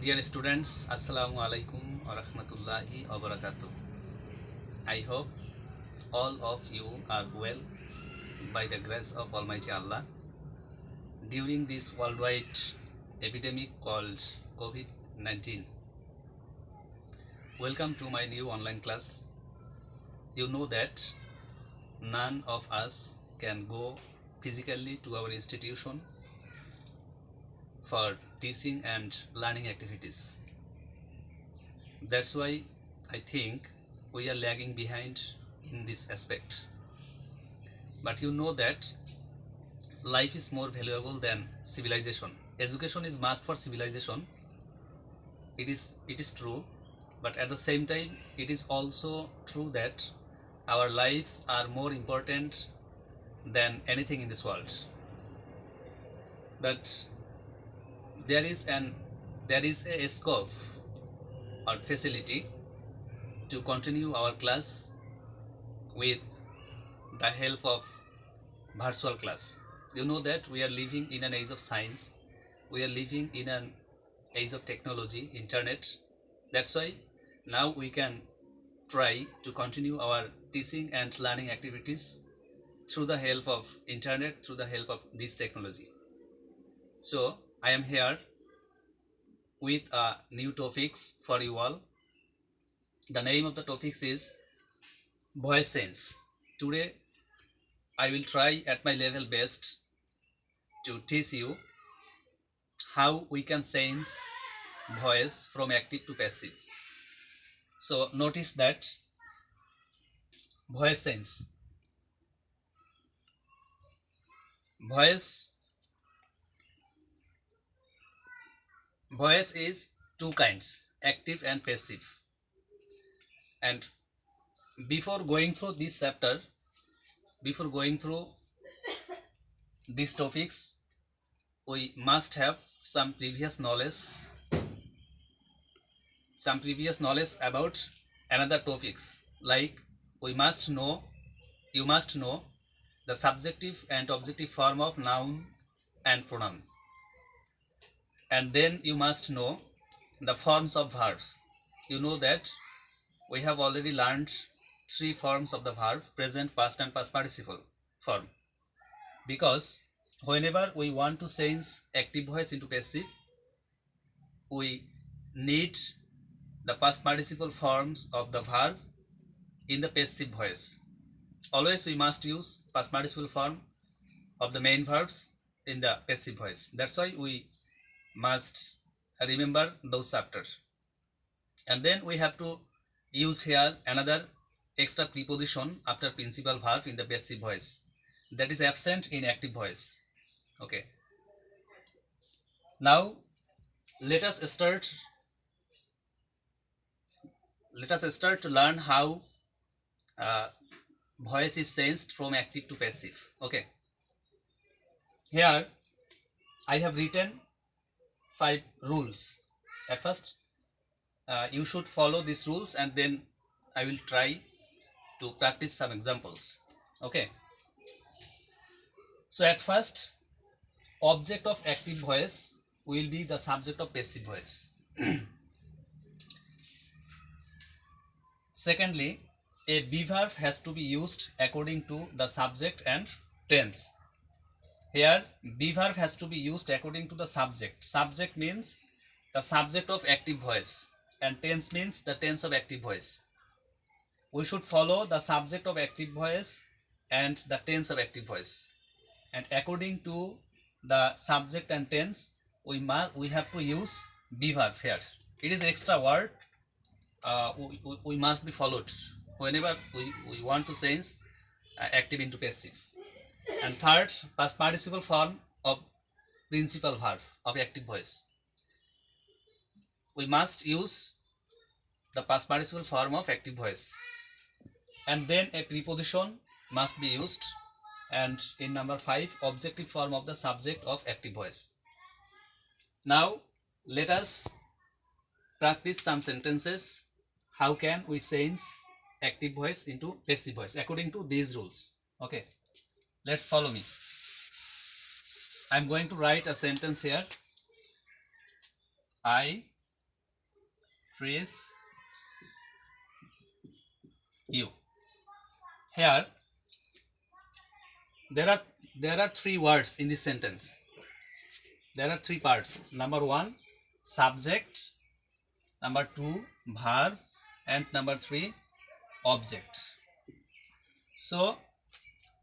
Dear students, Assalamu alaikum wa rahmatullahi wa barakatuh. I hope all of you are well by the grace of Almighty Allah during this worldwide epidemic called COVID-19. Welcome to my new online class. You know that none of us can go physically to our institution for teaching and learning activities. That's why I think we are lagging behind in this aspect. But you know that life is more valuable than civilization. Education is must for civilization. It is true, but at the same time, it is also true that our lives are more important than anything in this world. But there is a scope or facility to continue our class with the help of virtual class. You know that we are living in an age of science. We are living in an age of technology, internet. That's why now we can try to continue our teaching and learning activities through the help of internet, through the help of this technology. So I am here with new topics for you all. The name of the topics is voice sense. Today I will try at my level best to teach you how we can sense voice from active to passive. So notice that voice sense. Voice is two kinds, active and passive. And before going through this chapter, before going through these topics, we must have some previous knowledge about another topics. Like you must know the subjective and objective form of noun and pronoun, and then you must know the forms of verbs. You know that we have already learned three forms of the verb: present, past and past participle form. Because whenever we want to change active voice into passive, we need the past participle forms of the verb in the passive voice. Always we must use past participle form of the main verbs in the passive voice. That's why we must remember those chapters. And then we have to use here another extra preposition after principal verb in the passive voice that is absent in active voice. Okay. Now let us start to learn how voice is changed from active to passive. Okay. Here I have written 5 rules. At first you should follow these rules, and then I will try to practice some examples. Okay. So at first, object of active voice will be the subject of passive voice. Secondly, a be verb has to be used according to the subject and tense. Here be verb has to be used according to the subject. Subject means the subject of active voice, and tense means the tense of active voice. We should follow the subject of active voice and the tense of active voice, and according to the subject and tense we have to use be verb here. It is extra word we must be followed whenever we want to change active into passive. And third, past participle form of principal verb of active voice. We must use the past participle form of active voice, and then a preposition must be used, and in number 5, objective form of the subject of active voice. Now let us practice some sentences. How can we change active voice into passive voice according to these rules? Okay, let's follow me. I'm going to write a sentence here. I trace you. Here there are three words in this sentence. There are three parts. Number one, subject. Number two, verb. And number three, object. So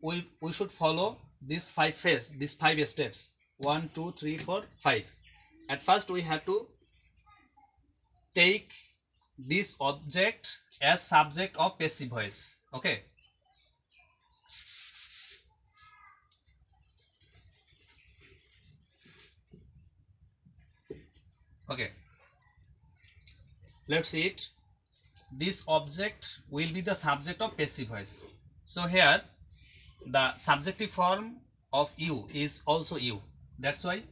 we should follow these five steps. 1, 2, 3, 4, 5. At first we have to take this object as subject of passive voice. Okay. Okay. Let's see it. This object will be the subject of passive voice. So here the subjective form of you is also you. That's why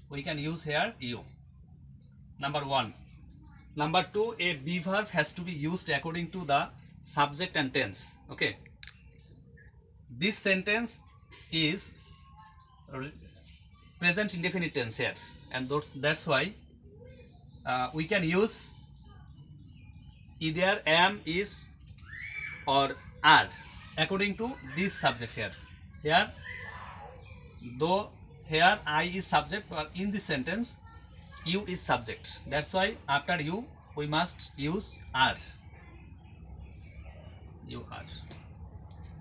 we can use here you. Number one. Number two, a be verb has to be used according to the subject and tense. Okay. This sentence is present indefinite tense here, and that's why we can use either am, is, or are according to this subject here. Here, though here I is subject, but in this sentence you is subject. That's why after you we must use are. You are.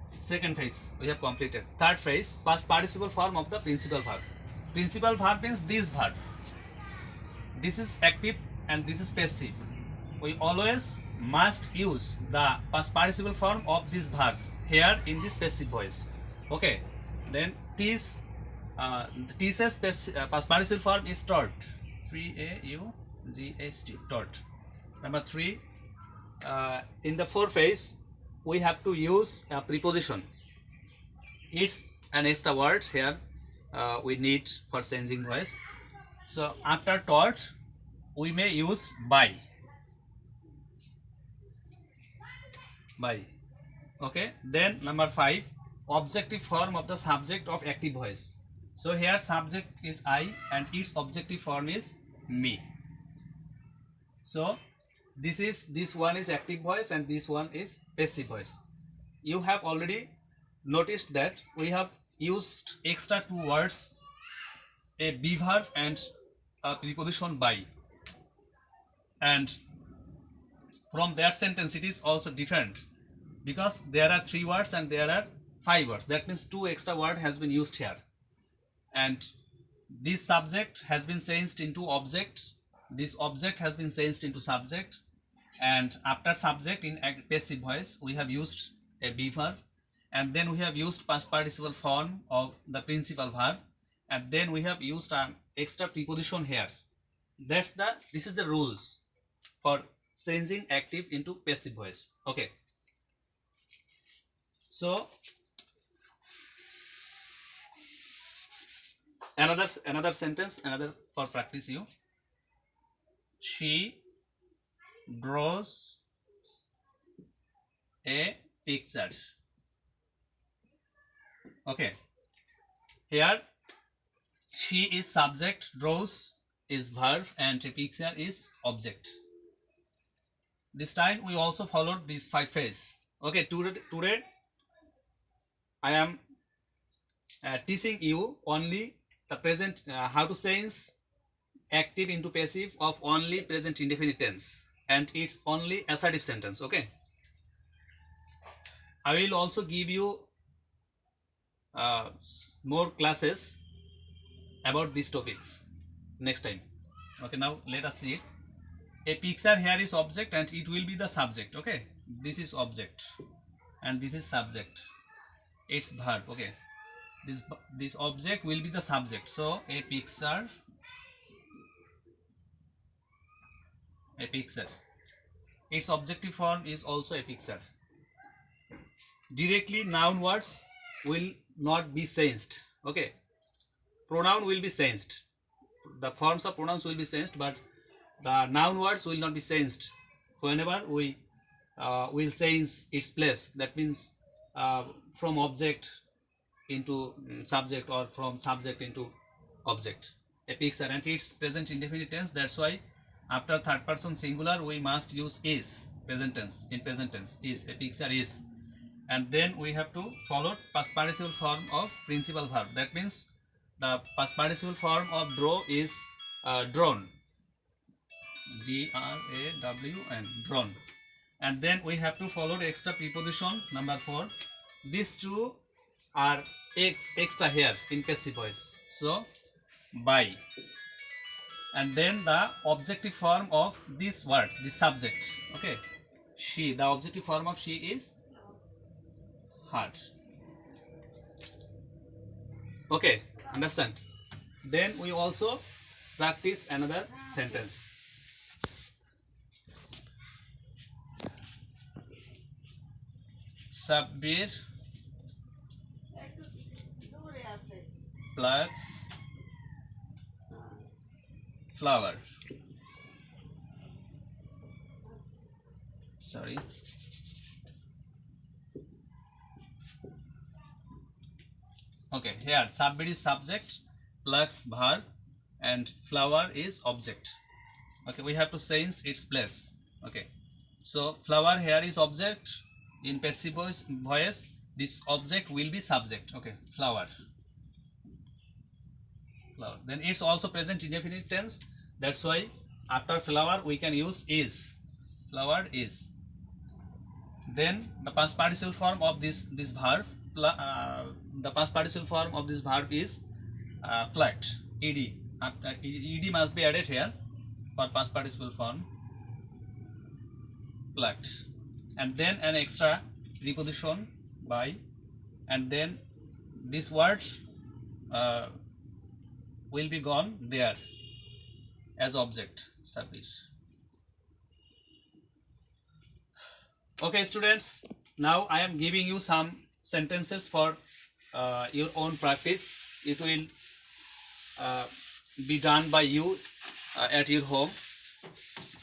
Second phrase we have completed. Third phrase, past participle form of the principal verb. Principal verb means this verb. This is active and this is passive. We always must use the past participle form of this verb here in this passive voice. Okay. Then this past participle form is taught. T-A-U-G-H-T, taught. Number three, in the fourth phrase we have to use a preposition. It's an extra word here we need for changing voice. So after taught we may use by. Okay. Then number five, objective form of the subject of active voice. So here subject is I and its objective form is me. So this one is active voice and this one is passive voice. You have already noticed that we have used extra two words, a be verb and a preposition by, and from that sentence it is also different because there are three words and there are five words. That means two extra word has been used here, and this subject has been changed into object, this object has been changed into subject, and after subject in passive voice we have used a be verb, and then we have used past participle form of the principal verb, and then we have used an extra preposition here. This is the rules for changing active into passive voice. Okay. So another sentence, another for practice you. She draws a picture. Okay. Here she is subject, draws is verb, and a picture is object. This time we also followed these five phases. Okay, today I am teaching you only the present, how to change active into passive of only present indefinite tense, and it's only assertive sentence. Okay, I will also give you more classes about these topics next time. Okay, now let us see it. A picture here is object and it will be the subject. Okay, this is object and this is subject, it's verb. Okay, this object will be the subject. So a picture, its objective form is also a picture. Directly noun words will not be changed. Okay, pronoun will be changed, the forms of pronouns will be changed, but the noun words will not be changed whenever we will change its place. That means from object into subject or from subject into object. A picture, and it's present indefinite tense. That's why After third person singular, we must use is, present tense. In present tense, is, a picture is. And then we have to follow past participle form of principal verb. That means the past participle form of draw is drawn. D-R-A-W-N, drawn. And then we have to follow the extra preposition number 4. These two are extra here in passive voice. So by. And then the objective form of this word, the subject. Okay, she. The objective form of she is her. Okay, understand? Then we also practice another sentence. Sabbir plucks flower. Sorry. Okay, here Sabbir is subject, plucks verb, and flower is object. Okay, we have to change its place. Okay, so flower here is object. In passive voice, this object will be subject. Okay, flower. Flower. Then it's also present indefinite tense. That's why after flower we can use is. Flower is. Then the past participle form of this verb, the past participle form of this verb is plucked. Ed. Ed must be added here for past participle form. Plucked. And then an extra preposition by, and then this word will be gone there as object. Sabbir. Okay, students, now I am giving you some sentences for your own practice. It will be done by you at your home.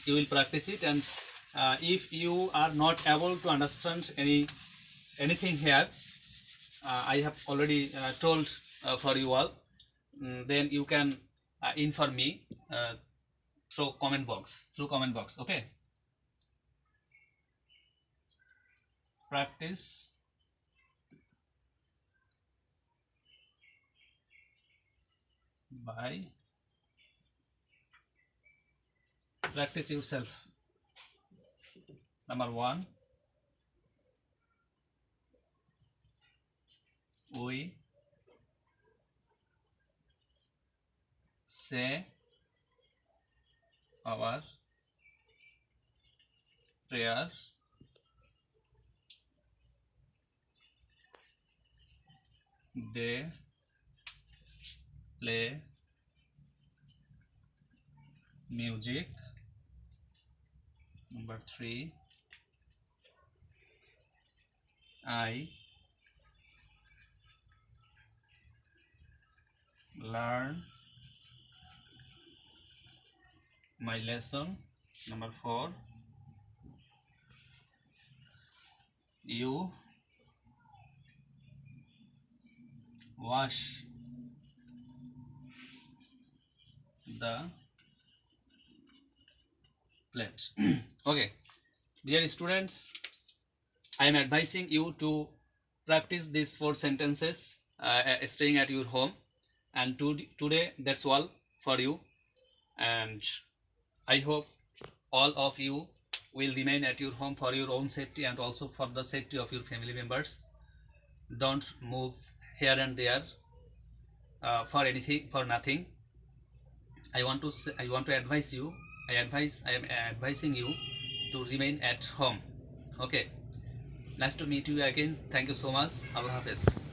You will practice it, and if you are not able to understand anything here, I have already told for you all, then you can inform me through comment box. Okay, practice by practice yourself. Number 1, we say our prayer they play music. Number 3, I learn my lesson. Number 4, you wash the plates. Okay, dear students, I am advising you to practice these 4 sentences staying at your home, and today that's all for you, and I hope all of you will remain at your home for your own safety and also for the safety of your family members. Don't move here and there for anything, for nothing. I am advising you to remain at home. Okay, nice to meet you again. Thank you so much. Allah Hafiz.